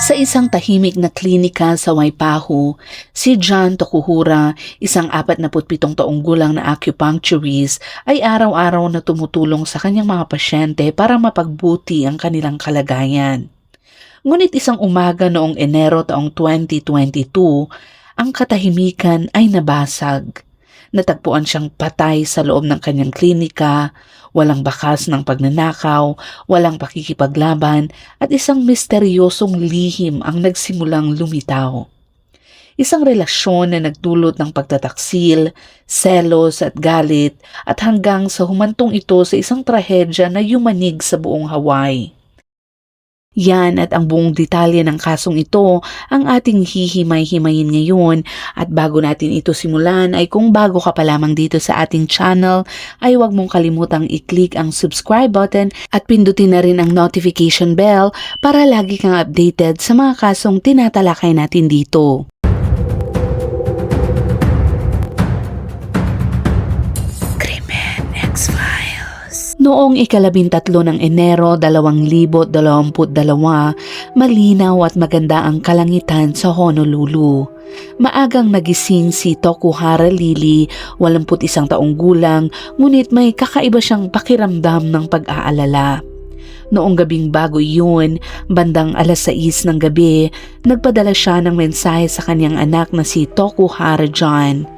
Sa isang tahimik na klinika sa Waipahu, si John Tokuhura, isang 47 taong gulang na acupuncturist, ay araw-araw na tumutulong sa kanyang mga pasyente para mapagbuti ang kanilang kalagayan. Ngunit isang umaga noong Enero taong 2022, ang katahimikan ay nabasag. Natagpuan siyang patay sa loob ng kanyang klinika, walang bakas ng pagnanakaw, walang pakikipaglaban, at isang misteryosong lihim ang nagsimulang lumitaw. Isang relasyon na nagdulot ng pagtataksil, selos at galit at hanggang sa humantong ito sa isang trahedya na yumanig sa buong Hawaii. Yan at ang buong detalye ng kasong ito ang ating hihimay-himayin ngayon, at bago natin ito simulan ay kung bago ka pa lamang dito sa ating channel ay huwag mong kalimutang i-click ang subscribe button at pindutin na rin ang notification bell para lagi kang updated sa mga kasong tinatalakay natin dito. Noong 13 ng Enero 2022, malinaw at maganda ang kalangitan sa Honolulu. Maagang nagising si Tokuhara Lily, 81 taong gulang, ngunit may kakaiba siyang pakiramdam ng pag-aalala. Noong gabing bago iyon, bandang 6:00 ng gabi, nagpadala siya ng mensahe sa kanyang anak na si Tokuhara John.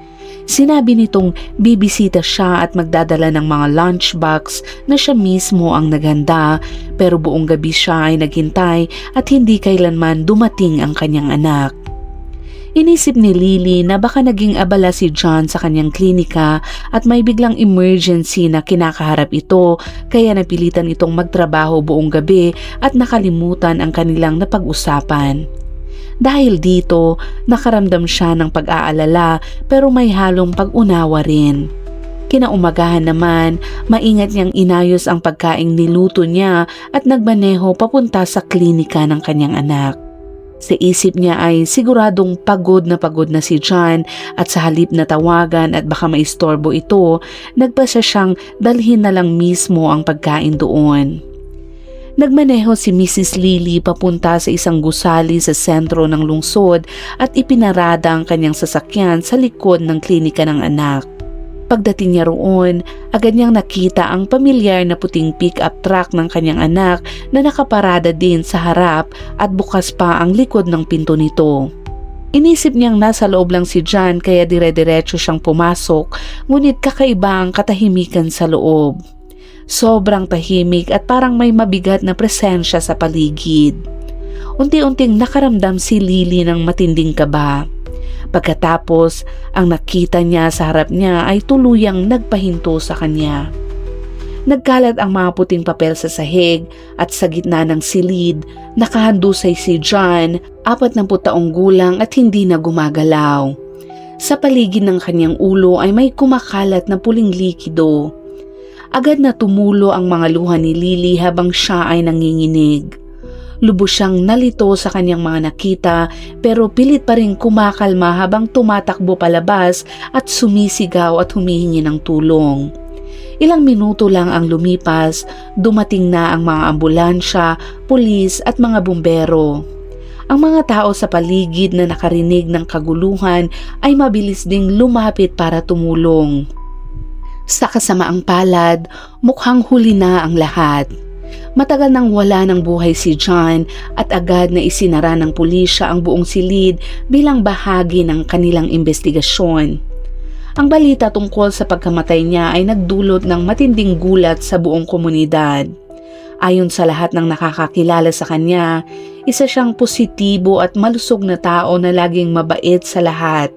Sinabi nitong bibisita siya at magdadala ng mga lunchbox na siya mismo ang naghanda, pero buong gabi siya ay naghintay at hindi kailanman dumating ang kanyang anak. Inisip ni Lily na baka naging abala si John sa kanyang klinika at may biglang emergency na kinakaharap ito, kaya napilitan itong magtrabaho buong gabi at nakalimutan ang kanilang napag-usapan. Dahil dito, nakaramdam siya ng pag-aalala pero may halong pag-unawa rin. Kinaumagahan naman, maingat niyang inayos ang pagkaing niluto niya at nagmaneho papunta sa klinika ng kanyang anak. Sa isip niya ay siguradong pagod na si John, at sa halip na tawagan at baka maistorbo ito, nagpasya siyang dalhin na lang mismo ang pagkain doon. Nagmaneho si Mrs. Lily papunta sa isang gusali sa sentro ng lungsod at ipinarada ang kanyang sasakyan sa likod ng klinika ng anak. Pagdating niya roon, agad niyang nakita ang pamilyar na puting pick-up truck ng kanyang anak na nakaparada din sa harap at bukas pa ang likod ng pinto nito. Inisip niyang nasa loob lang si John kaya dire-diretso siyang pumasok, ngunit kakaiba ang katahimikan sa loob. Sobrang tahimik at parang may mabigat na presensya sa paligid. Unti-unting nakaramdam si Lily ng matinding kaba. Pagkatapos, ang nakita niya sa harap niya ay tuluyang nagpahinto sa kanya. Nagkalat ang mga puting papel sa sahig at sa gitna ng silid, nakahandusay si John, 40 taong gulang at hindi na gumagalaw. Sa paligid ng kanyang ulo ay may kumakalat na puling likido. Agad na tumulo ang mga luha ni Lily habang siya ay nanginginig. Lubos siyang nalito sa kanyang mga nakita, pero pilit pa rin kumakalma habang tumatakbo palabas at sumisigaw at humihingi ng tulong. Ilang minuto lang ang lumipas, dumating na ang mga ambulansya, pulis at mga bumbero. Ang mga tao sa paligid na nakarinig ng kaguluhan ay mabilis ding lumapit para tumulong. Sa kasamaang palad, mukhang huli na ang lahat. Matagal nang wala ng buhay si John at agad na isinara ng pulisya ang buong silid bilang bahagi ng kanilang investigasyon. Ang balita tungkol sa pagkamatay niya ay nagdulot ng matinding gulat sa buong komunidad. Ayon sa lahat ng nakakakilala sa kanya, isa siyang positibo at malusog na tao na laging mabait sa lahat.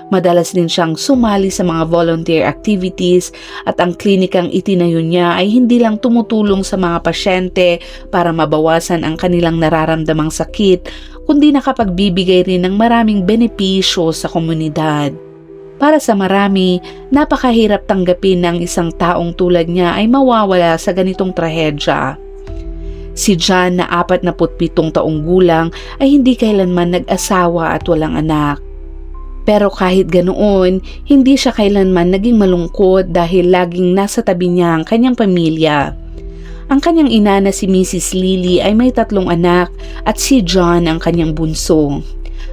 Madalas din siyang sumali sa mga volunteer activities at ang klinikang itinayo niya ay hindi lang tumutulong sa mga pasyente para mabawasan ang kanilang nararamdamang sakit, kundi nakapagbibigay rin ng maraming benepisyo sa komunidad. Para sa marami, napakahirap tanggapin ng isang taong tulad niya ay mawawala sa ganitong trahedya. Si John na 47 taong gulang ay hindi kailanman nag-asawa at walang anak. Pero kahit ganoon, hindi siya kailanman naging malungkot dahil laging nasa tabi niya ang kanyang pamilya. Ang kanyang ina na si Mrs. Lily ay may 3 anak at si John ang kanyang bunso.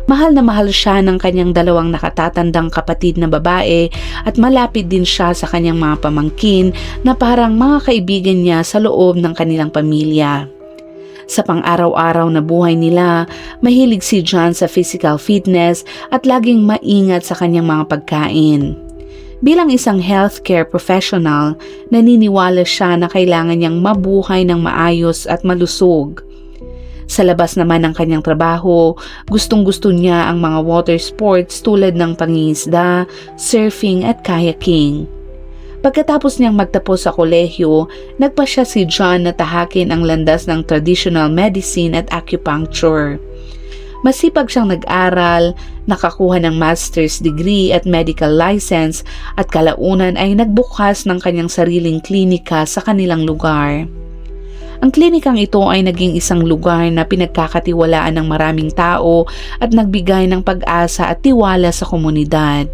Mahal na mahal siya ng kanyang 2 nakatatandang kapatid na babae at malapit din siya sa kanyang mga pamangkin na parang mga kaibigan niya sa loob ng kanilang pamilya. Sa pang-araw-araw na buhay nila, mahilig si John sa physical fitness at laging maingat sa kanyang mga pagkain. Bilang isang healthcare professional, naniniwala siya na kailangan niyang mabuhay ng maayos at malusog. Sa labas naman ng kanyang trabaho, gustong-gusto niya ang mga water sports tulad ng pangingisda, surfing at kayaking. Pagkatapos niyang magtapos sa kolehiyo, nagpasya si John na tahakin ang landas ng traditional medicine at acupuncture. Masipag siyang nag-aral, nakakuha ng master's degree at medical license at kalaunan ay nagbukas ng kanyang sariling klinika sa kanilang lugar. Ang klinikang ito ay naging isang lugar na pinagkakatiwalaan ng maraming tao at nagbigay ng pag-asa at tiwala sa komunidad.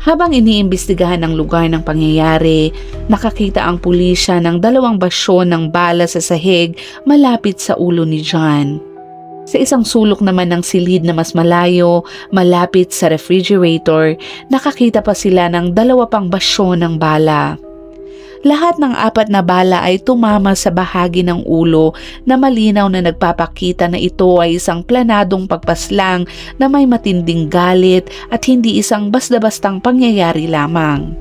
Habang iniimbestigahan ng lugar ng pangyayari, nakakita ang pulisya ng 2 basyon ng bala sa sahig malapit sa ulo ni John. Sa isang sulok naman ng silid na mas malayo, malapit sa refrigerator, nakakita pa sila ng 2 pang basyon ng bala. Lahat ng 4 na bala ay tumama sa bahagi ng ulo na malinaw na nagpapakita na ito ay isang planadong pagpaslang na may matinding galit at hindi isang basta-bastang pangyayari lamang.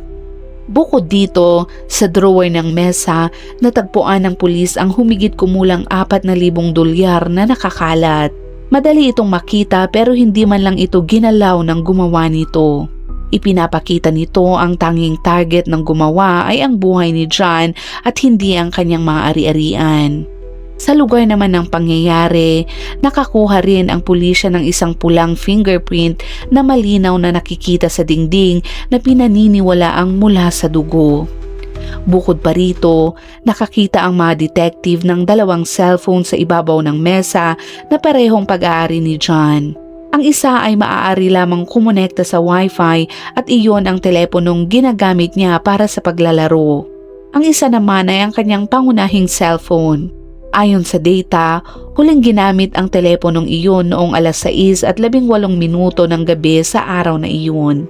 Bukod dito, sa drawer ng mesa, natagpuan ng pulis ang humigit kumulang 4,000 dolyar na nakakalat. Madali itong makita pero hindi man lang ito ginalaw ng gumawa nito. Ipinapakita nito ang tanging target ng gumawa ay ang buhay ni John at hindi ang kanyang mga ari-arian. Sa lugar naman ng pangyayari, nakakuha rin ang pulisya ng isang pulang fingerprint na malinaw na nakikita sa dingding na pinaniniwalaang mula sa dugo. Bukod pa rito, nakakita ang mga detective ng 2 cellphone sa ibabaw ng mesa na parehong pag-aari ni John. Ang isa ay maaari lamang kumonekta sa Wi-Fi at iyon ang teleponong ginagamit niya para sa paglalaro. Ang isa naman ay ang kanyang pangunahing cellphone. Ayon sa data, huling ginamit ang teleponong iyon noong 6:18 ng gabi sa araw na iyon.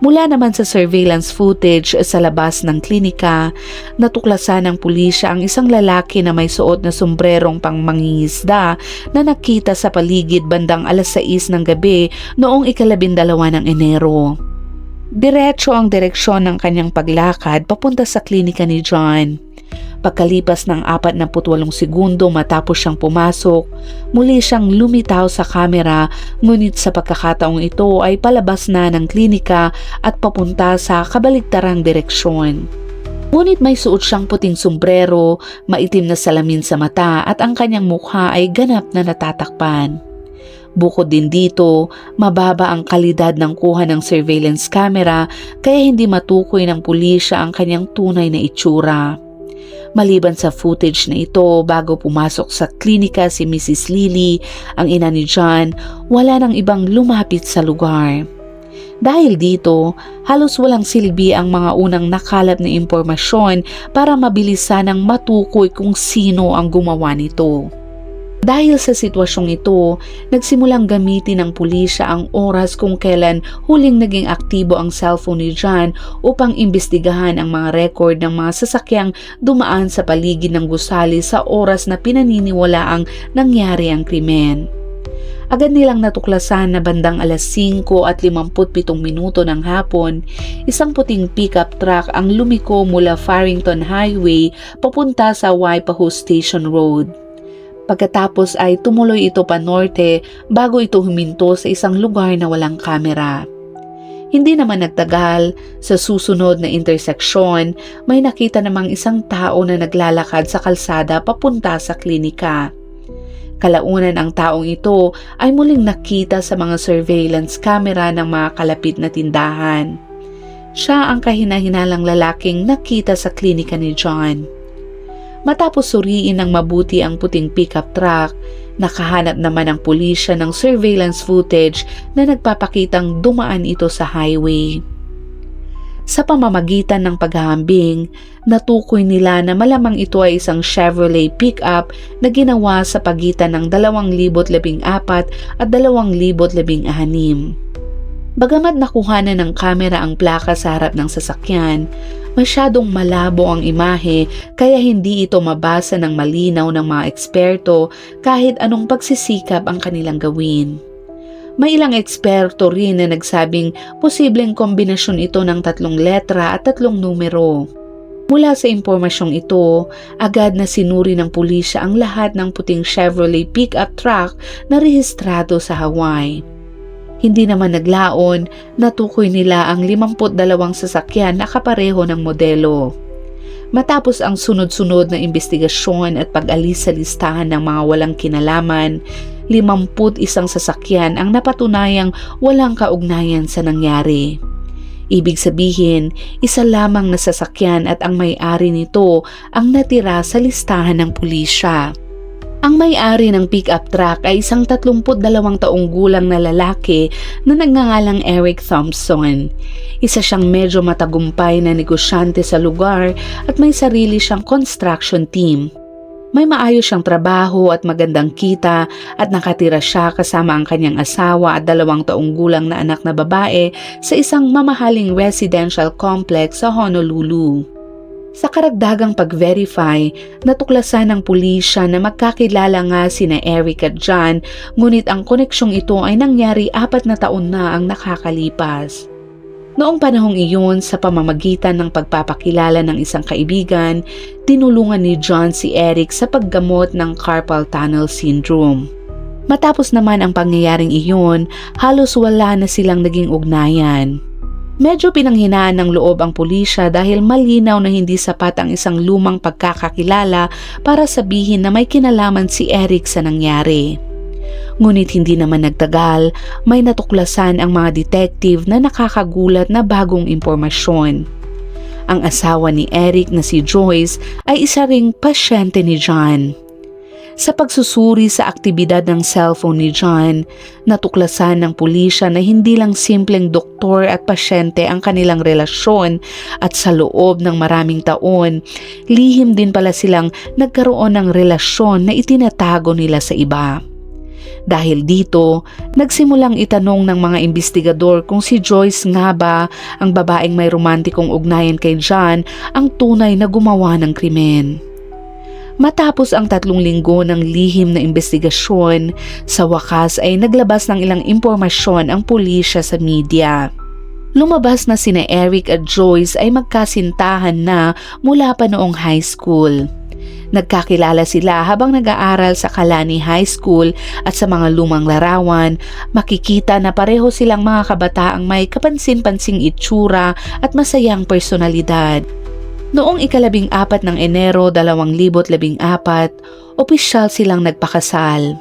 Mula naman sa surveillance footage sa labas ng klinika, natuklasan ng pulisya ang isang lalaki na may suot na sombrerong pangmangingisda na nakita sa paligid bandang 6:00 ng gabi noong 12 ng Enero. Diretso ang direksyon ng kanyang paglakad papunta sa klinika ni John. Pagkalipas ng 48 segundo matapos siyang pumasok, muli siyang lumitaw sa kamera, ngunit sa pagkakataong ito ay palabas na ng klinika at papunta sa kabaligtarang direksyon. Ngunit may suot siyang puting sombrero, maitim na salamin sa mata at ang kanyang mukha ay ganap na natatakpan. Bukod din dito, mababa ang kalidad ng kuha ng surveillance camera kaya hindi matukoy ng pulisya ang kanyang tunay na itsura. Maliban sa footage na ito, bago pumasok sa klinika si Mrs. Lily, ang ina ni John, wala nang ibang lumapit sa lugar. Dahil dito, halos walang silbi ang mga unang nakalap na impormasyon para mabilisan ng matukoy kung sino ang gumawa nito. Dahil sa sitwasyong ito, nagsimulang gamitin ng pulisya ang oras kung kailan huling naging aktibo ang cellphone ni John upang imbestigahan ang mga record ng mga sasakyang dumaan sa paligid ng gusali sa oras na pinaniniwalaang nangyari ang krimen. Agad nilang natuklasan na bandang 5:57 ng hapon, isang puting pickup truck ang lumiko mula Farrington Highway papunta sa Waipahu Station Road. Pagkatapos ay tumuloy ito pa norte bago ito huminto sa isang lugar na walang kamera. Hindi naman nagtagal, sa susunod na interseksyon, may nakita namang isang tao na naglalakad sa kalsada papunta sa klinika. Kalaunan ang taong ito ay muling nakita sa mga surveillance camera ng mga kalapit na tindahan. Siya ang kahina-hinalang lalaking nakita sa klinika ni John. Matapos suriin ng mabuti ang puting pickup truck, nakahanap naman ang pulisya ng surveillance footage na nagpapakitang dumaan ito sa highway. Sa pamamagitan ng paghahambing, natukoy nila na malamang ito ay isang Chevrolet pickup na ginawa sa pagitan ng 2014 at 2016. Bagamat nakuha na ng kamera ang plaka sa harap ng sasakyan, masyadong malabo ang imahe kaya hindi ito mabasa ng malinaw ng mga eksperto kahit anong pagsisikap ang kanilang gawin. May ilang eksperto rin na nagsabing posibleng kombinasyon ito ng 3 letra at 3 numero. Mula sa impormasyong ito, agad na sinuri ng pulisya ang lahat ng puting Chevrolet pickup truck na rehistrado sa Hawaii. Hindi naman naglaon, natukoy nila ang 52 sasakyan na kapareho ng modelo. Matapos ang sunod-sunod na investigasyon at pag-alis sa listahan ng mga walang kinalaman, 51 sasakyan ang napatunayang walang kaugnayan sa nangyari. Ibig sabihin, isa lamang na sasakyan at ang may-ari nito ang natira sa listahan ng pulisya. Ang may-ari ng pickup truck ay isang 32 taong gulang na lalaki na nagngangalang Eric Thompson. Isa siyang medyo matagumpay na negosyante sa lugar at may sarili siyang construction team. May maayos siyang trabaho at magandang kita at nakatira siya kasama ang kanyang asawa at 2 taong gulang na anak na babae sa isang mamahaling residential complex sa Honolulu. Sa karagdagang pag-verify, natuklasan ng pulisya na magkakilala nga sina Eric at John, ngunit ang koneksyong ito ay nangyari 4 na taon na ang nakakalipas. Noong panahong iyon, sa pamamagitan ng pagpapakilala ng isang kaibigan, tinulungan ni John si Eric sa paggamot ng carpal tunnel syndrome. Matapos naman ang pangyayaring iyon, halos wala na silang naging ugnayan. Medyo pinanghinaan ng loob ang pulisya dahil malinaw na hindi sapat ang isang lumang pagkakakilala para sabihin na may kinalaman si Eric sa nangyari. Ngunit hindi naman nagtagal, may natuklasan ang mga detective na nakakagulat na bagong impormasyon. Ang asawa ni Eric na si Joyce ay isa ring pasyente ni John. Sa pagsusuri sa aktibidad ng cellphone ni John, natuklasan ng pulisya na hindi lang simpleng doktor at pasyente ang kanilang relasyon at sa loob ng maraming taon, lihim din pala silang nagkaroon ng relasyon na itinatago nila sa iba. Dahil dito, nagsimulang itanong ng mga investigador kung si Joyce nga ba ang babaeng may romantikong ugnayan kay John ang tunay na gumawa ng krimen. Matapos ang 3 linggo ng lihim na investigasyon, sa wakas ay naglabas ng ilang impormasyon ang pulisya sa media. Lumabas na sina Eric at Joyce ay magkasintahan na mula pa noong high school. Nagkakilala sila habang nag-aaral sa Kalani High School at sa mga lumang larawan, makikita na pareho silang mga kabataang may kapansin-pansing itsura at masayang personalidad. Noong 14 ng Enero 2014, opisyal silang nagpakasal.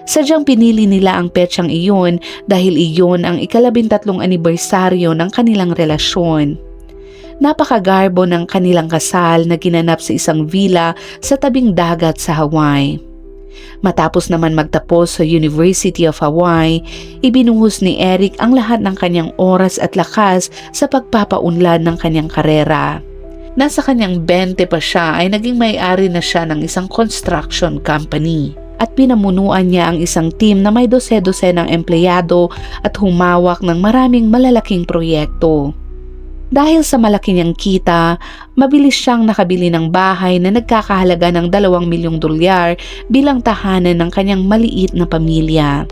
Sadyang pinili nila ang petsang iyon dahil iyon ang 13 anibersaryo ng kanilang relasyon. Napakagarbo ng kanilang kasal na ginanap sa isang villa sa tabing dagat sa Hawaii. Matapos naman magtapos sa University of Hawaii, ibinuhos ni Eric ang lahat ng kanyang oras at lakas sa pagpapaunlad ng kanyang karera. Nasa kanyang 20 pa siya ay naging may-ari na siya ng isang construction company at pinamunuan niya ang isang team na may 12 ng empleyado at humawak ng maraming malalaking proyekto. Dahil sa malaki niyang kita, mabilis siyang nakabili ng bahay na nagkakahalaga ng $2 milyong bilang tahanan ng kanyang maliit na pamilya.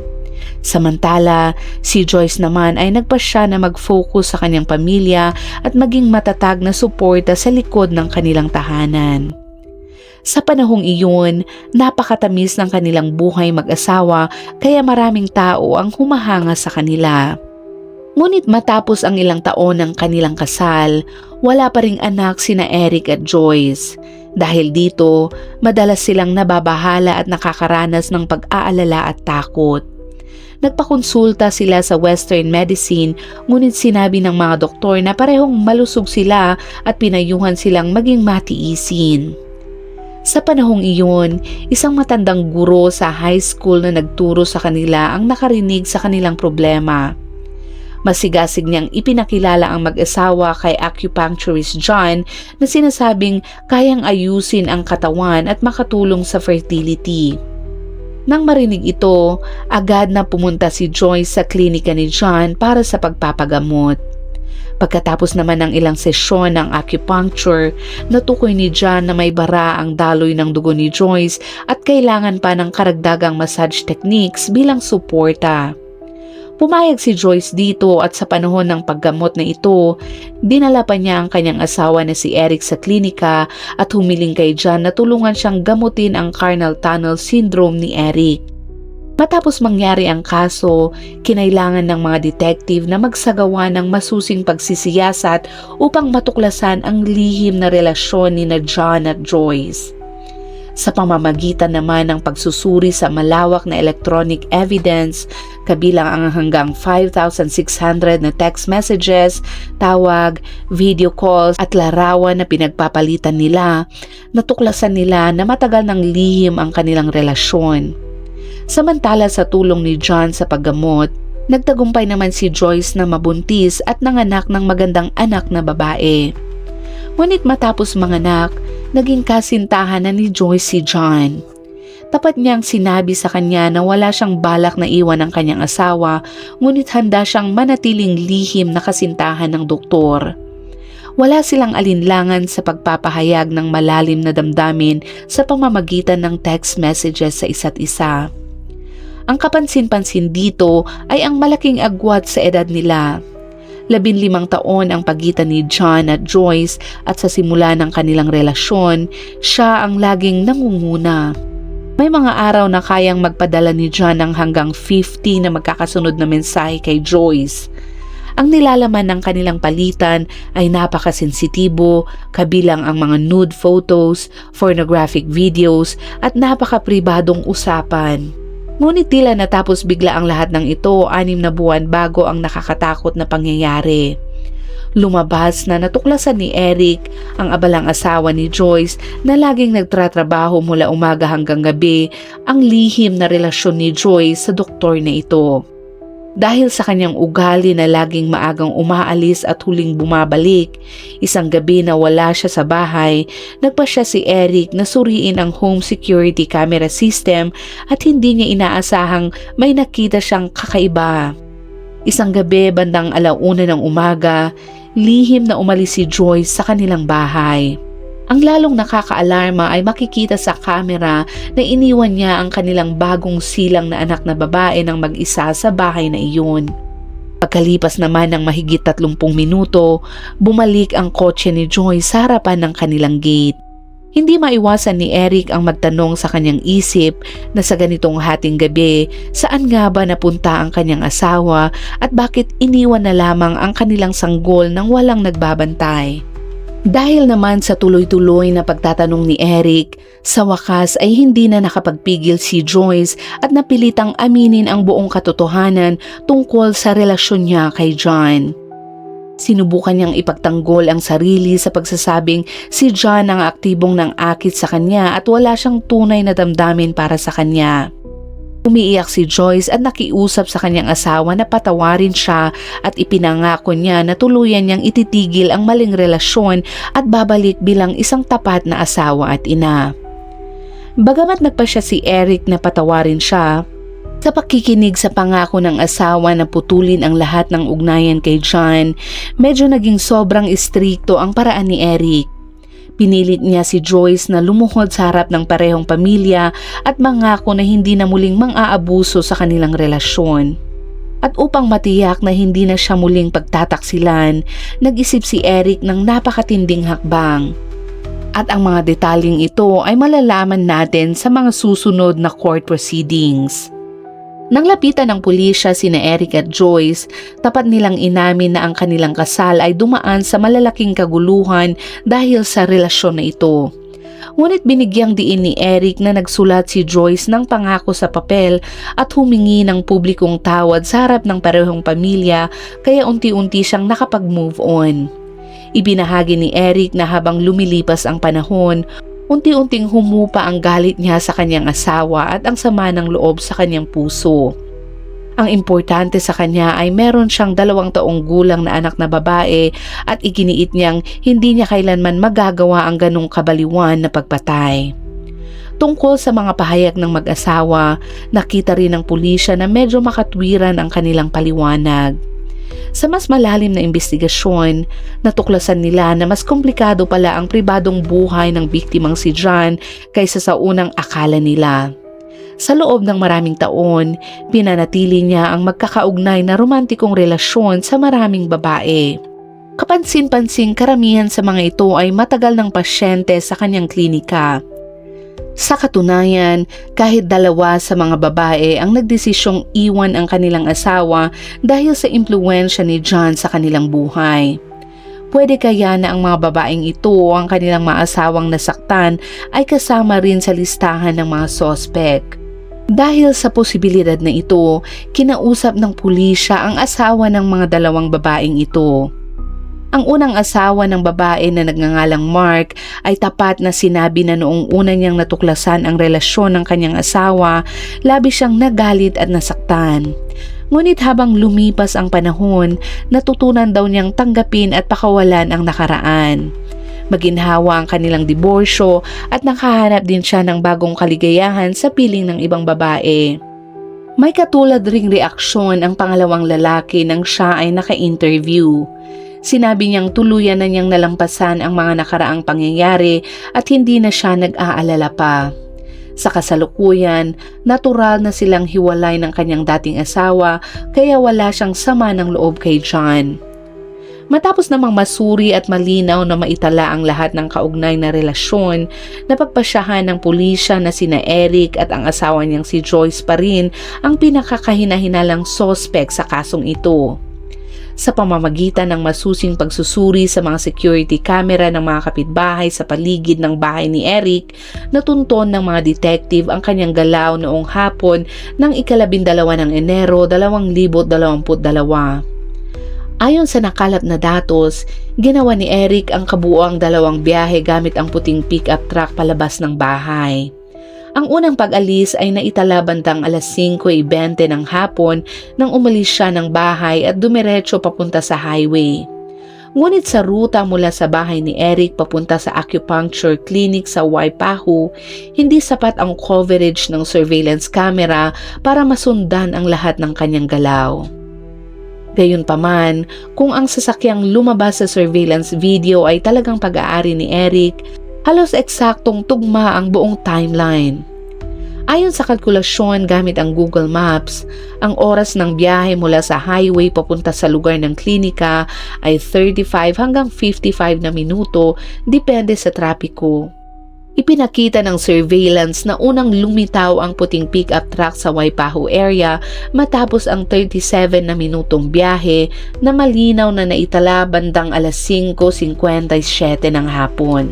Samantala, si Joyce naman ay nagpasya na mag-focus sa kanyang pamilya at maging matatag na suporta sa likod ng kanilang tahanan. Sa panahong iyon, napakatamis ng kanilang buhay mag-asawa kaya maraming tao ang humahanga sa kanila. Ngunit matapos ang ilang taon ng kanilang kasal, wala pa ring anak sina Eric at Joyce. Dahil dito, madalas silang nababahala at nakakaranas ng pag-aalala at takot. Nagpakonsulta sila sa Western Medicine, ngunit sinabi ng mga doktor na parehong malusog sila at pinayuhan silang maging matiisin. Sa panahong iyon, isang matandang guro sa high school na nagturo sa kanila ang nakarinig sa kanilang problema. Masigasig niyang ipinakilala ang mag-asawa kay acupuncturist John na sinasabing kayang ayusin ang katawan at makatulong sa fertility. Nang marinig ito, agad na pumunta si Joyce sa klinika ni John para sa pagpapagamot. Pagkatapos naman ng ilang sesyon ng acupuncture, natukoy ni John na may bara ang daloy ng dugo ni Joyce at kailangan pa ng karagdagang massage techniques bilang suporta. Pumayag si Joyce dito at sa panahon ng paggamot na ito, dinala pa niya ang kanyang asawa na si Eric sa klinika at humiling kay John na tulungan siyang gamutin ang carpal tunnel syndrome ni Eric. Matapos mangyari ang kaso, kinailangan ng mga detective na magsagawa ng masusing pagsisiyasat upang matuklasan ang lihim na relasyon ni John at Joyce. Sa pamamagitan naman ng pagsusuri sa malawak na electronic evidence, kabilang ang hanggang 5,600 na text messages, tawag, video calls at larawan na pinagpapalitan nila, natuklasan nila na matagal ng lihim ang kanilang relasyon. Samantala sa tulong ni John sa paggamot, nagtagumpay naman si Joyce na mabuntis at nanganak ng magandang anak na babae. Ngunit matapos manganak, naging kasintahan na ni Joyce si John. Tapat niyang sinabi sa kanya na wala siyang balak na iwan ang kanyang asawa, ngunit handa siyang manatiling lihim na kasintahan ng doktor. Wala silang alinlangan sa pagpapahayag ng malalim na damdamin sa pamamagitan ng text messages sa isa't isa. Ang kapansin-pansin dito ay ang malaking agwat sa edad nila. 15 taon ang pagitan ni John at Joyce at sa simula ng kanilang relasyon, siya ang laging nangunguna. May mga araw na kayang magpadala ni John ng hanggang 50 na magkakasunod na mensahe kay Joyce. Ang nilalaman ng kanilang palitan ay napakasensitibo, kabilang ang mga nude photos, pornographic videos at napakapribadong usapan. Ngunit tila natapos bigla ang lahat ng ito 6 na buwan bago ang nakakatakot na pangyayari. Lumabas na natuklasan ni Eric, ang abalang asawa ni Joyce na laging nagtratrabaho mula umaga hanggang gabi, ang lihim na relasyon ni Joyce sa doktor na ito. Dahil sa kanyang ugali na laging maagang umaalis at huling bumabalik, isang gabi na wala siya sa bahay, nagpasya si Eric na suriin ang home security camera system at hindi niya inaasahang may nakita siyang kakaiba. Isang gabi bandang 1:00 ng umaga, lihim na umalis si Joyce sa kanilang bahay. Ang lalong nakakaalarma ay makikita sa kamera na iniwan niya ang kanilang bagong silang na anak na babae ng mag-isa sa bahay na iyon. Pagkalipas naman ng mahigit 30 minuto, bumalik ang kotse ni Joyce sa harapan ng kanilang gate. Hindi maiwasan ni Eric ang magtanong sa kanyang isip na sa ganitong hating gabi, saan nga ba napunta ang kanyang asawa at bakit iniwan na lamang ang kanilang sanggol nang walang nagbabantay. Dahil naman sa tuloy-tuloy na pagtatanong ni Eric, sa wakas ay hindi na nakapagpigil si Joyce at napilitang aminin ang buong katotohanan tungkol sa relasyon niya kay John. Sinubukan niyang ipagtanggol ang sarili sa pagsasabing si John ang aktibong nang akit sa kanya at wala siyang tunay na damdamin para sa kanya. Umiiyak si Joyce at nakiusap sa kanyang asawa na patawarin siya at ipinangako niya na tuluyan niyang ititigil ang maling relasyon at babalik bilang isang tapat na asawa at ina. Bagamat nagpasya si Eric na patawarin siya, sa pakikinig sa pangako ng asawa na putulin ang lahat ng ugnayan kay John, medyo naging sobrang istrikto ang paraan ni Eric. Pinilit niya si Joyce na lumuhod sa harap ng parehong pamilya at mangako na hindi na muling mang-aabuso sa kanilang relasyon. At upang matiyak na hindi na siya muling pagtataksilan, nag-isip si Eric ng napakatinding hakbang. At ang mga detalyeng ito ay malalaman natin sa mga susunod na court proceedings. Nang lapitan ng pulisya sina Eric at Joyce, tapat nilang inamin na ang kanilang kasal ay dumaan sa malalaking kaguluhan dahil sa relasyon na ito. Ngunit binigyang diin ni Eric na nagsulat si Joyce ng pangako sa papel at humingi ng publikong tawad sa harap ng parehong pamilya, kaya unti-unti siyang nakapag-move on. Ibinahagi ni Eric na habang lumilipas ang panahon, unti-unting humupa ang galit niya sa kanyang asawa at ang sama ng loob sa kanyang puso. Ang importante sa kanya ay meron siyang 2 taong gulang na anak na babae at iginiit niyang hindi niya kailanman magagawa ang ganong kabaliwan na pagpatay. Tungkol sa mga pahayag ng mag-asawa, nakita rin ng pulisya na medyo makatwiran ang kanilang paliwanag. Sa mas malalim na investigasyon, natuklasan nila na mas komplikado pala ang pribadong buhay ng biktimang si John kaysa sa unang akala nila. Sa loob ng maraming taon, pinanatili niya ang magkakaugnay na romantikong relasyon sa maraming babae. Kapansin-pansing karamihan sa mga ito ay matagal ng pasyente sa kanyang klinika. Sa katunayan, kahit 2 sa mga babae ang nagdesisyong iwan ang kanilang asawa dahil sa impluwensya ni John sa kanilang buhay. Pwede kaya na ang mga babaeng ito o ang kanilang mga asawang nasaktan ay kasama rin sa listahan ng mga sospek. Dahil sa posibilidad na ito, kinausap ng pulisya ang asawa ng mga 2 babaeng ito. Ang unang asawa ng babae na nagngangalang Mark ay tapat na sinabi na noong una niyang natuklasan ang relasyon ng kanyang asawa, labis siyang nagalit at nasaktan. Ngunit habang lumipas ang panahon, natutunan daw niyang tanggapin at pakawalan ang nakaraan. Maginhawa ang kanilang diborsyo at nakahanap din siya ng bagong kaligayahan sa piling ng ibang babae. May katulad ring reaksyon ang pangalawang lalaki nang siya ay naka-interview. Sinabi niyang tuluyan na niyang nalampasan ang mga nakaraang pangyayari at hindi na siya nag-aalala pa. Sa kasalukuyan, natural na silang hiwalay ng kanyang dating asawa kaya wala siyang sama ng loob kay John. Matapos namang masuri at malinaw na maitala ang lahat ng kaugnay na relasyon, napagpasyahan ng pulisya na sina Eric at ang asawa niyang si Joyce pa rin ang pinakakahina-hinalang sospek sa kasong ito. Sa pamamagitan ng masusing pagsusuri sa mga security camera ng mga kapitbahay sa paligid ng bahay ni Eric, natunton ng mga detective ang kanyang galaw noong hapon ng 12 ng Enero 2022. Ayon sa nakalap na datos, ginawa ni Eric ang kabuuang 2 biyahe gamit ang puting pick-up truck palabas ng bahay. Ang unang pag-alis ay naitala bandang 5:20 ng hapon nang umalis siya ng bahay at dumiretso papunta sa highway. Ngunit sa ruta mula sa bahay ni Eric papunta sa acupuncture clinic sa Waipahu, hindi sapat ang coverage ng surveillance camera para masundan ang lahat ng kanyang galaw. Gayunpaman, kung ang sasakyang lumabas sa surveillance video ay talagang pag-aari ni Eric, halos eksaktong tugma ang buong timeline. Ayon sa kalkulasyon gamit ang Google Maps, ang oras ng biyahe mula sa highway papunta sa lugar ng klinika ay 35 hanggang 55 na minuto depende sa trapiko. Ipinakita ng surveillance na unang lumitaw ang puting pick-up truck sa Waipahu area matapos ang 37 na minutong biyahe na malinaw na naitala bandang 5:57 ng hapon.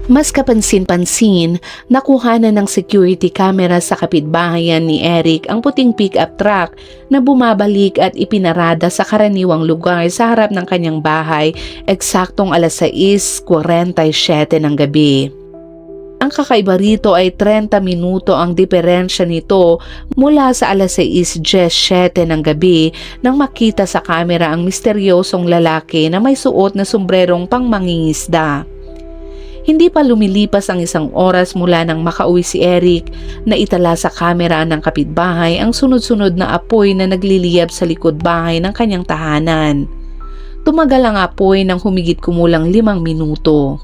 Mas kapansin-pansin, nakuhanan ng security camera sa kapitbahayan ni Eric ang puting pick-up truck na bumabalik at ipinarada sa karaniwang lugar sa harap ng kanyang bahay eksaktong 6:47 ng gabi. Ang kakaiba rito ay 30 minuto ang diferensya nito mula sa 6:17 ng gabi nang makita sa kamera ang misteryosong lalaki na may suot na sombrerong pangmangingisda. Hindi pa lumilipas ang 1 oras mula nang makauwi si Eric na itala sa kamera ng kapitbahay ang sunod-sunod na apoy na nagliliyab sa likod bahay ng kanyang tahanan. Tumagal ang apoy ng humigit kumulang 5 minuto.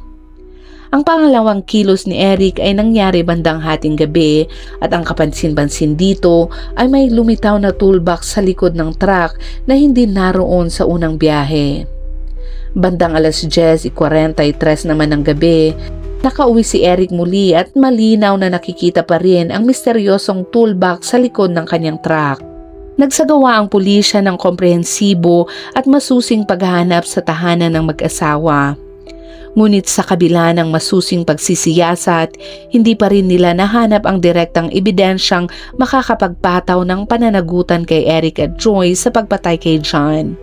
Ang pangalawang kilos ni Eric ay nangyari bandang hating gabi at ang kapansin-pansin dito ay may lumitaw na toolbox sa likod ng truck na hindi naroon sa unang biyahe. Bandang 10:43 naman ng gabi, nakauwi si Eric muli at malinaw na nakikita pa rin ang misteryosong toolbox sa likod ng kanyang truck. Nagsagawa ang pulisya ng komprehensibo at masusing paghahanap sa tahanan ng mag-asawa. Ngunit sa kabila ng masusing pagsisiyasat, hindi pa rin nila nahanap ang direktang ebidensyang makakapagpataw ng pananagutan kay Eric at Joy sa pagpatay kay John.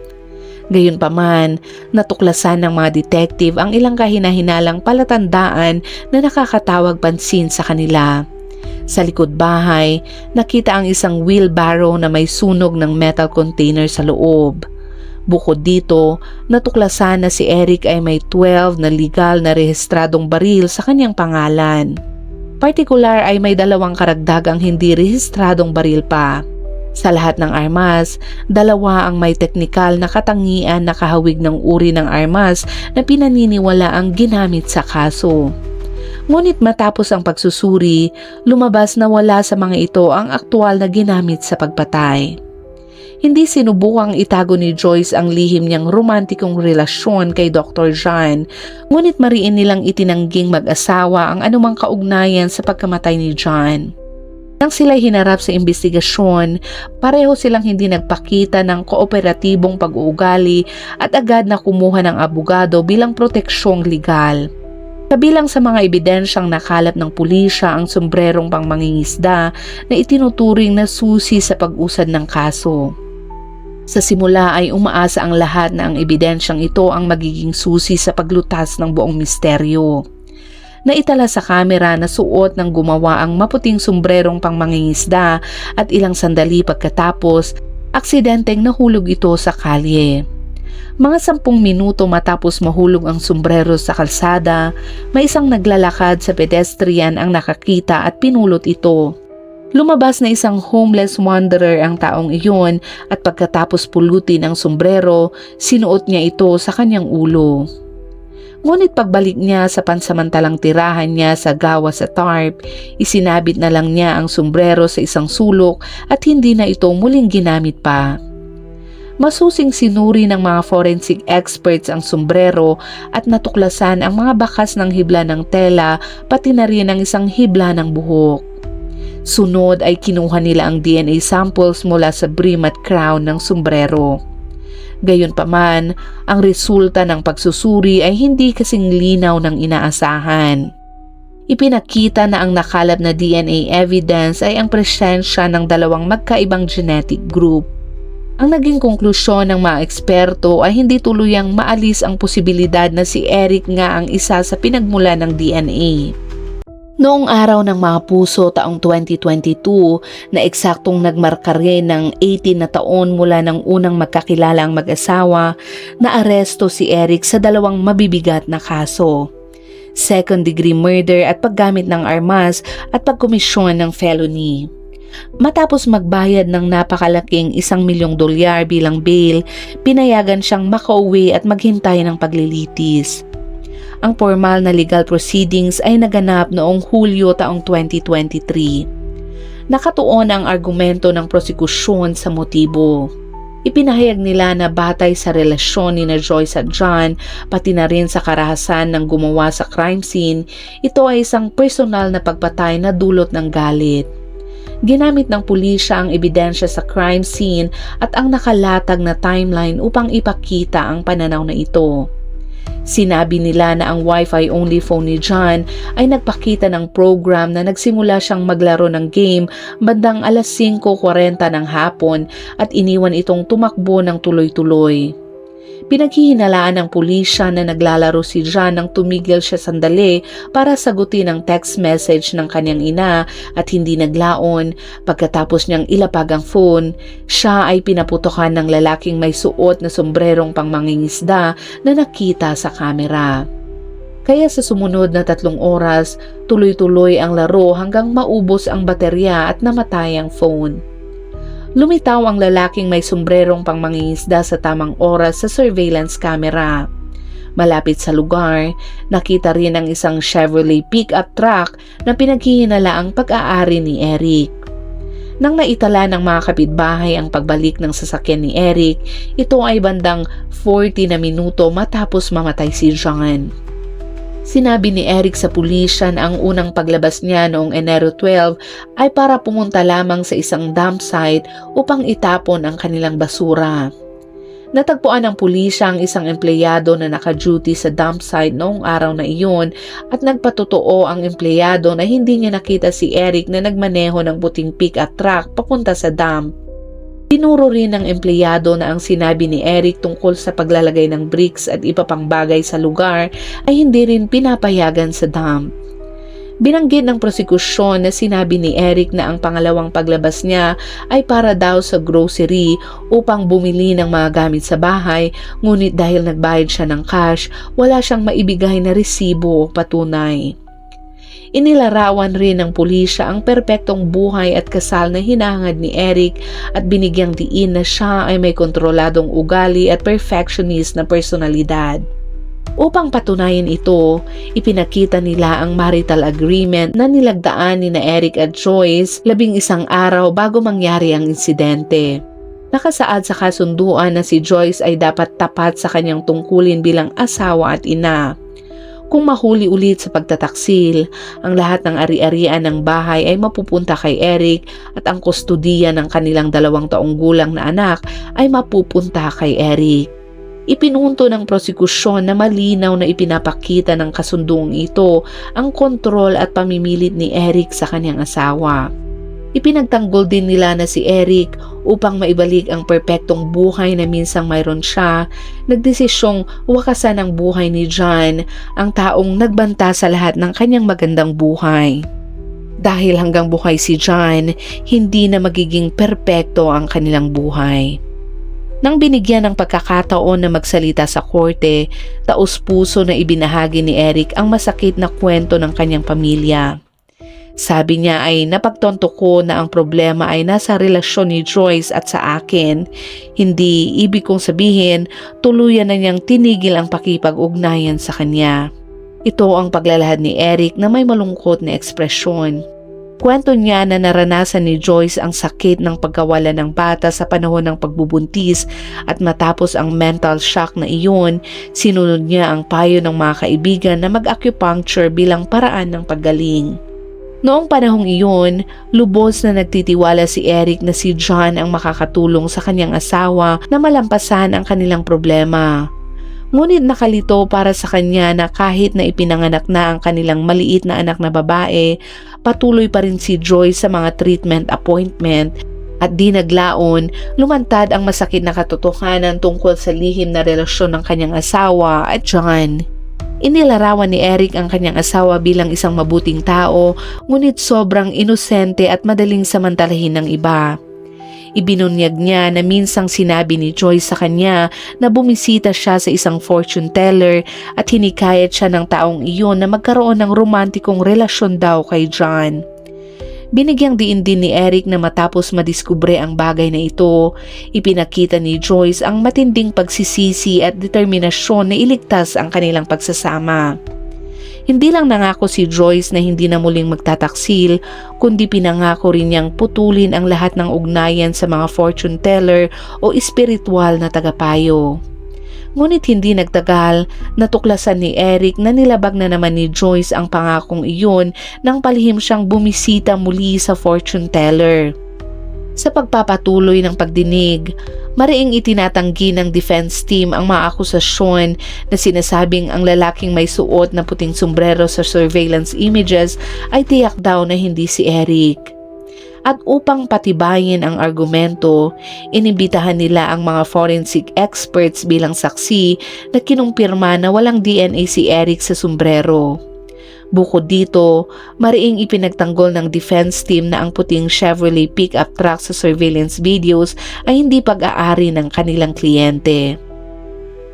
Gayunpaman, natuklasan ng mga detective ang ilang kahinahinalang palatandaan na nakakatawag pansin sa kanila. Sa likod bahay, nakita ang isang wheelbarrow na may sunog ng metal container sa loob. Bukod dito, natuklasan na si Eric ay may 12 na legal na rehistradong baril sa kanyang pangalan. Partikular ay may 2 karagdagang hindi rehistradong baril pa. Sa lahat ng armas, 2 ang may teknikal na katangian na kahawig ng uri ng armas na pinaniniwala ang ginamit sa kaso. Ngunit matapos ang pagsusuri, lumabas na wala sa mga ito ang aktual na ginamit sa pagpatay. Hindi sinubukang itago ni Joyce ang lihim niyang romantikong relasyon kay Dr. John, ngunit mariin nilang itinangging mag-asawa ang anumang kaugnayan sa pagkamatay ni John. Nang sila'y hinarap sa imbestigasyon, pareho silang hindi nagpakita ng kooperatibong pag-uugali at agad na kumuha ng abogado bilang proteksyong legal. Kabilang sa mga ebidensyang nakalap ng pulisya ang sombrerong pangmangingisda na itinuturing na susi sa pag-usad ng kaso. Sa simula ay umaasa ang lahat na ang ebidensyang ito ang magiging susi sa paglutas ng buong misteryo. Naitala sa kamera na suot ng gumawa ang maputing sombrerong pangmangingisda at ilang sandali pagkatapos, aksidenteng nahulog ito sa kalye. Mga 10 minuto matapos mahulog ang sombrero sa kalsada, may isang naglalakad sa pedestrian ang nakakita at pinulot ito. Lumabas na isang homeless wanderer ang taong iyon at pagkatapos pulutin ang sombrero, sinuot niya ito sa kanyang ulo. Ngunit pagbalik niya sa pansamantalang tirahan niya sa gawa sa tarp, isinabit na lang niya ang sombrero sa isang sulok at hindi na ito muling ginamit pa. Masusing sinuri ng mga forensic experts ang sombrero at natuklasan ang mga bakas ng hibla ng tela pati na rin ang isang hibla ng buhok. Sunod ay kinuha nila ang DNA samples mula sa brim at crown ng sombrero. Gayunpaman, ang resulta ng pagsusuri ay hindi kasing linaw ng inaasahan. Ipinakita na ang nakalap na DNA evidence ay ang presensya ng 2 magkaibang genetic group. Ang naging konklusyon ng mga eksperto ay hindi tuluyang maalis ang posibilidad na si Eric nga ang isa sa pinagmula ng DNA. Noong araw ng mga puso taong 2022 na eksaktong nagmarka rin ng 18 na taon mula ng unang magkakilala ang mag-asawa, naaresto si Eric sa 2 mabibigat na kaso. Second-degree murder at paggamit ng armas at pagkomisyon ng felony. Matapos magbayad ng napakalaking $1,000,000 bilang bail, pinayagan siyang makauwi at maghintay ng paglilitis. Ang formal na legal proceedings ay naganap noong Hulyo taong 2023. Nakatuon ang argumento ng prosekusyon sa motibo. Ipinahayag nila na batay sa relasyon ni Joyce at John, pati na rin sa karahasan ng gumawa sa crime scene, ito ay isang personal na pagpatay na dulot ng galit. Ginamit ng pulisya ang ebidensya sa crime scene at ang nakalatag na timeline upang ipakita ang pananaw na ito. Sinabi nila na ang Wi-Fi only phone ni John ay nagpakita ng program na nagsimula siyang maglaro ng game bandang 5:40 ng hapon at iniwan itong tumakbo ng tuloy-tuloy. Pinaghihinalaan ng pulisya na naglalaro si John nang tumigil siya sandali para sagutin ang text message ng kanyang ina at hindi naglaon. Pagkatapos niyang ilapag ang phone, siya ay pinaputokan ng lalaking may suot na sombrerong pangmangingisda na nakita sa kamera. Kaya sa sumunod na 3 oras, tuloy-tuloy ang laro hanggang maubos ang baterya at namatay ang phone. Lumitaw ang lalaking may sombrerong pangmangingisda sa tamang oras sa surveillance camera. Malapit sa lugar, nakita rin ang isang Chevrolet pickup truck na pinaghihinalaang pag-aari ni Eric. Nang naitala ng mga kapitbahay ang pagbalik ng sasakyan ni Eric, ito ay bandang 40 na minuto matapos mamatay si John. Sinabi ni Eric sa pulisya na ang unang paglabas niya noong Enero 12 ay para pumunta lamang sa isang dump site upang itapon ang kanilang basura. Natagpuan ng pulisya ang isang empleyado na naka-duty sa dump site noong araw na iyon at nagpatotoo ang empleyado na hindi niya nakita si Eric na nagmaneho ng puting pick-up truck papunta sa dump. Tinuro rin ng empleyado na ang sinabi ni Eric tungkol sa paglalagay ng bricks at iba pang bagay sa lugar ay hindi rin pinapayagan sa dump. Binanggit ng prosekusyon na sinabi ni Eric na ang pangalawang paglabas niya ay para daw sa grocery upang bumili ng mga gamit sa bahay, ngunit dahil nagbayad siya ng cash, wala siyang maibigay na resibo o patunay. Inilarawan rin ng pulisya ang perpektong buhay at kasal na hinahangad ni Eric at binigyang diin na siya ay may kontroladong ugali at perfectionist na personalidad. Upang patunayan ito, ipinakita nila ang marital agreement na nilagdaan ni Eric at Joyce 11 araw bago mangyari ang insidente. Nakasaad sa kasunduan na si Joyce ay dapat tapat sa kanyang tungkulin bilang asawa at ina. Kung mahuli ulit sa pagtataksil, ang lahat ng ari-arian ng bahay ay mapupunta kay Eric at ang kustudiya ng kanilang 2 taong gulang na anak ay mapupunta kay Eric. Ipinunto ng prosekusyon na malinaw na ipinapakita ng kasunduang ito ang kontrol at pamimilit ni Eric sa kanyang asawa. Ipinagtanggol din nila na si Eric upang maibalik ang perpektong buhay na minsang mayroon siya, nagdesisyong wakasan ang buhay ni John, ang taong nagbanta sa lahat ng kanyang magandang buhay. Dahil hanggang buhay si John, hindi na magiging perpekto ang kanilang buhay. Nang binigyan ng pagkakataon na magsalita sa korte, taos-puso na ibinahagi ni Eric ang masakit na kwento ng kanyang pamilya. Sabi niya ay napagtonto ko na ang problema ay nasa relasyon ni Joyce at sa akin. Hindi ibig kong sabihin tuluyan na niyang tinigil ang pakipag-ugnayan sa kanya. Ito ang paglalahad ni Eric na may malungkot na ekspresyon. Kwento niya na naranasan ni Joyce ang sakit ng pagkawala ng bata sa panahon ng pagbubuntis at matapos ang mental shock na iyon, sinunod niya ang payo ng mga kaibigan na mag-acupuncture bilang paraan ng paggaling. Noong panahong iyon, lubos na nagtitiwala si Eric na si John ang makakatulong sa kanyang asawa na malampasan ang kanilang problema. Ngunit nakalito para sa kanya na kahit na ipinanganak na ang kanilang maliit na anak na babae, patuloy pa rin si Joyce sa mga treatment appointment at di naglaon, lumantad ang masakit na katotohanan tungkol sa lihim na relasyon ng kanyang asawa at John. Inilarawan ni Eric ang kanyang asawa bilang isang mabuting tao, ngunit sobrang inosente at madaling samantalahin ng iba. Ibinunyag niya na minsang sinabi ni Joyce sa kanya na bumisita siya sa isang fortune teller at hinikayat siya ng taong iyon na magkaroon ng romantikong relasyon daw kay John. Binigyang diin din ni Eric na matapos madiskubre ang bagay na ito, ipinakita ni Joyce ang matinding pagsisisi at determinasyon na iligtas ang kanilang pagsasama. Hindi lang nangako si Joyce na hindi na muling magtataksil, kundi pinangako rin niyang putulin ang lahat ng ugnayan sa mga fortune teller o espiritual na tagapayo. Ngunit hindi nagtagal, natuklasan ni Eric na nilabag na naman ni Joyce ang pangakong iyon nang palihim siyang bumisita muli sa fortune teller. Sa pagpapatuloy ng pagdinig, mariing itinatanggi ng defense team ang mga akusasyon na sinasabing ang lalaking may suot na puting sombrero sa surveillance images ay tiyak daw na hindi si Eric. At upang patibayin ang argumento, inimbitahan nila ang mga forensic experts bilang saksi na kinumpirma na walang DNA si Eric sa sombrero. Bukod dito, mariing ipinagtanggol ng defense team na ang puting Chevrolet pickup truck sa surveillance videos ay hindi pag-aari ng kanilang kliyente.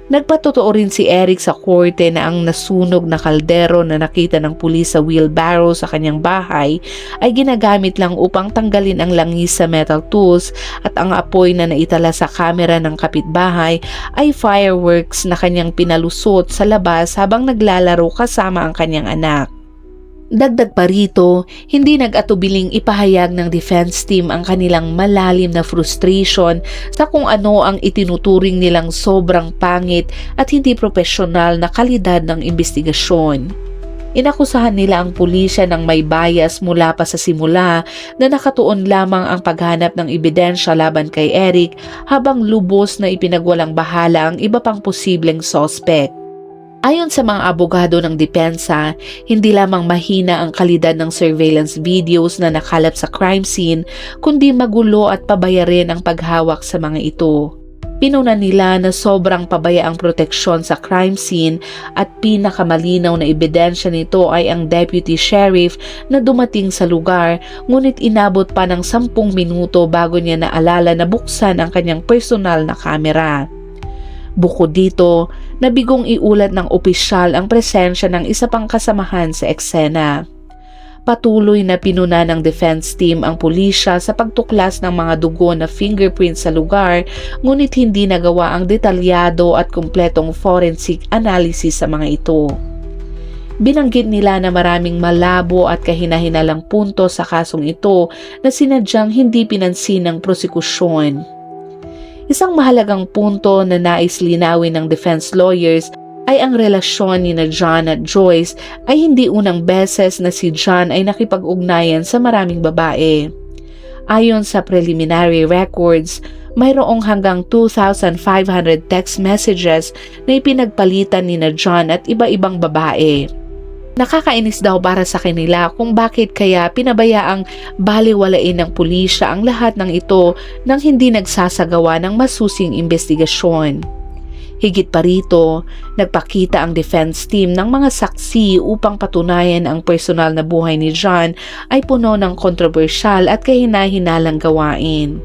Nagpatotoo rin si Eric sa korte na ang nasunog na kaldero na nakita ng pulis sa wheelbarrow sa kanyang bahay ay ginagamit lang upang tanggalin ang langis sa metal tools at ang apoy na naitala sa kamera ng kapitbahay ay fireworks na kanyang pinalusot sa labas habang naglalaro kasama ang kanyang anak. Dagdag pa rito, hindi nag-atubiling ipahayag ng defense team ang kanilang malalim na frustration sa kung ano ang itinuturing nilang sobrang pangit at hindi propesyonal na kalidad ng investigasyon. Inakusahan nila ang pulisya ng may bias mula pa sa simula na nakatuon lamang ang paghanap ng ebidensya laban kay Eric habang lubos na ipinagwalang bahala ang iba pang posibleng suspect. Ayon sa mga abogado ng depensa, hindi lamang mahina ang kalidad ng surveillance videos na nakalap sa crime scene, kundi magulo at pabaya rin ang paghawak sa mga ito. Pinuna nila na sobrang pabaya ang proteksyon sa crime scene at pinakamalinaw na ebidensya nito ay ang deputy sheriff na dumating sa lugar, ngunit inabot pa ng 10 minuto bago niya naalala na buksan ang kanyang personal na kamera. Bukod dito, nabigong iulat ng opisyal ang presensya ng isa pang kasamahan sa eksena. Patuloy na pinuna ng defense team ang pulisya sa pagtuklas ng mga dugo na fingerprints sa lugar, ngunit hindi nagawa ang detalyado at kumpletong forensic analysis sa mga ito. Binanggit nila na maraming malabo at kahina-hinalang punto sa kasong ito na sinadyang hindi pinansin ng prosekusyon. Isang mahalagang punto na nais linawin ng defense lawyers ay ang relasyon ni John at Joyce ay hindi unang beses na si John ay nakipag-ugnayan sa maraming babae. Ayon sa preliminary records, mayroong hanggang 2,500 text messages na ipinagpalitan ni John at iba-ibang babae. Nakakainis daw para sa kanila kung bakit kaya pinabayaang baliwalain ng pulisya ang lahat ng ito nang hindi nagsasagawa ng masusing investigasyon. Higit pa rito, nagpakita ang defense team ng mga saksi upang patunayan ang personal na buhay ni John ay puno ng kontrobersyal at kahina-hinalang gawain.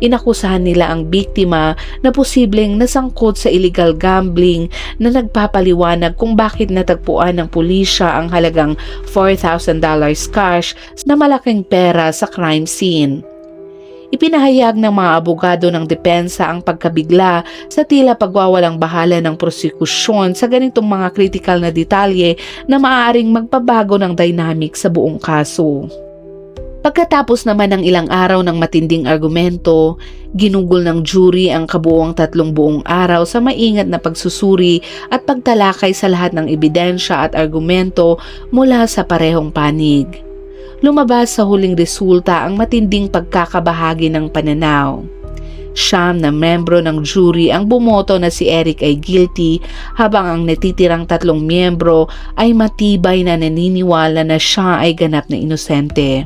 Inakusahan nila ang biktima na posibleng nasangkot sa illegal gambling na nagpapaliwanag kung bakit natagpuan ng pulisya ang halagang $4,000 cash na malaking pera sa crime scene. Ipinahayag ng mga abogado ng depensa ang pagkabigla sa tila pagwawalang bahala ng prosekusyon sa ganitong mga kritikal na detalye na maaaring magpabago ng dynamic sa buong kaso. Pagkatapos naman ng ilang araw ng matinding argumento, ginugol ng jury ang kabuuang 3 buong araw sa maingat na pagsusuri at pagtalakay sa lahat ng ebidensya at argumento mula sa parehong panig. Lumabas sa huling resulta ang matinding pagkakabahagi ng pananaw. 9 na membro ng jury ang bumoto na si Eric ay guilty, habang ang natitirang 3 miyembro ay matibay na naniniwala na siya ay ganap na inosente.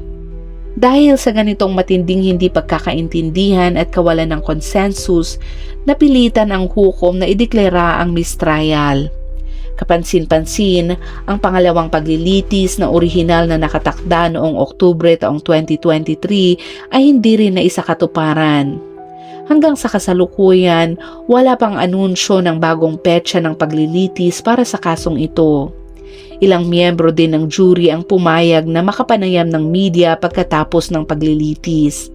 Dahil sa ganitong matinding hindi pagkakaintindihan at kawalan ng konsensus, napilitan ang hukom na ideklara ang mistrial. Kapansin-pansin, ang pangalawang paglilitis na orihinal na nakatakda noong Oktubre taong 2023 ay hindi rin naisakatuparan. Hanggang sa kasalukuyan, wala pang anunsyo ng bagong petsa ng paglilitis para sa kasong ito. Ilang miyembro din ng jury ang pumayag na makapanayam ng media pagkatapos ng paglilitis.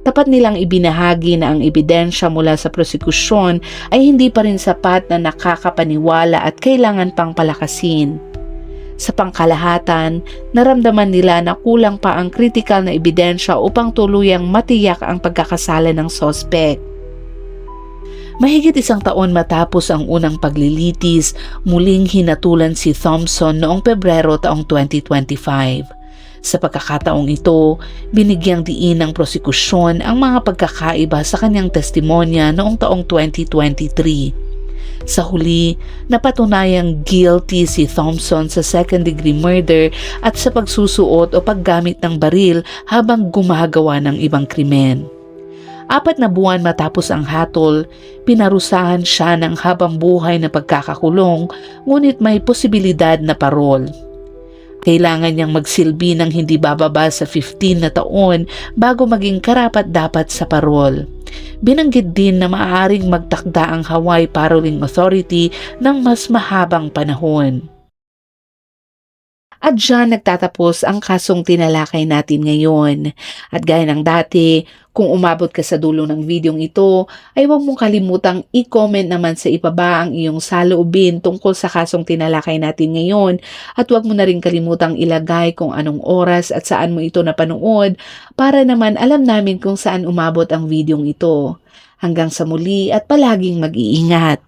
Tapat nilang ibinahagi na ang ebidensya mula sa prosekusyon ay hindi pa rin sapat na nakakapaniwala at kailangan pang palakasin. Sa pangkalahatan, naramdaman nila na kulang pa ang kritikal na ebidensya upang tuluyang matiyak ang pagkakasala ng sospek. Mahigit 1 taon matapos ang unang paglilitis, muling hinatulan si Thompson noong Pebrero taong 2025. Sa pagkakataong ito, binigyang diin ng prosekusyon ang mga pagkakaiba sa kanyang testimonya noong taong 2023. Sa huli, napatunayang guilty si Thompson sa second-degree murder at sa pagsusuot o paggamit ng baril habang gumagawa ng ibang krimen. 4 na buwan matapos ang hatol, pinarusahan siya ng habang buhay na pagkakakulong, ngunit may posibilidad na parol. Kailangan niyang magsilbi ng hindi bababa sa 15 na taon bago maging karapat-dapat sa parol. Binanggit din na maaaring magtakda ang Hawaii Paroling Authority ng mas mahabang panahon. At diyan nagtatapos ang kasong tinalakay natin ngayon. At gaya ng dati, kung umabot ka sa dulo ng videong ito, ay huwag mong kalimutang i-comment naman sa ibaba ang iyong saloobin tungkol sa kasong tinalakay natin ngayon. At huwag mo na rin kalimutang ilagay kung anong oras at saan mo ito napanood para naman alam namin kung saan umabot ang videong ito. Hanggang sa muli at palaging mag-iingat.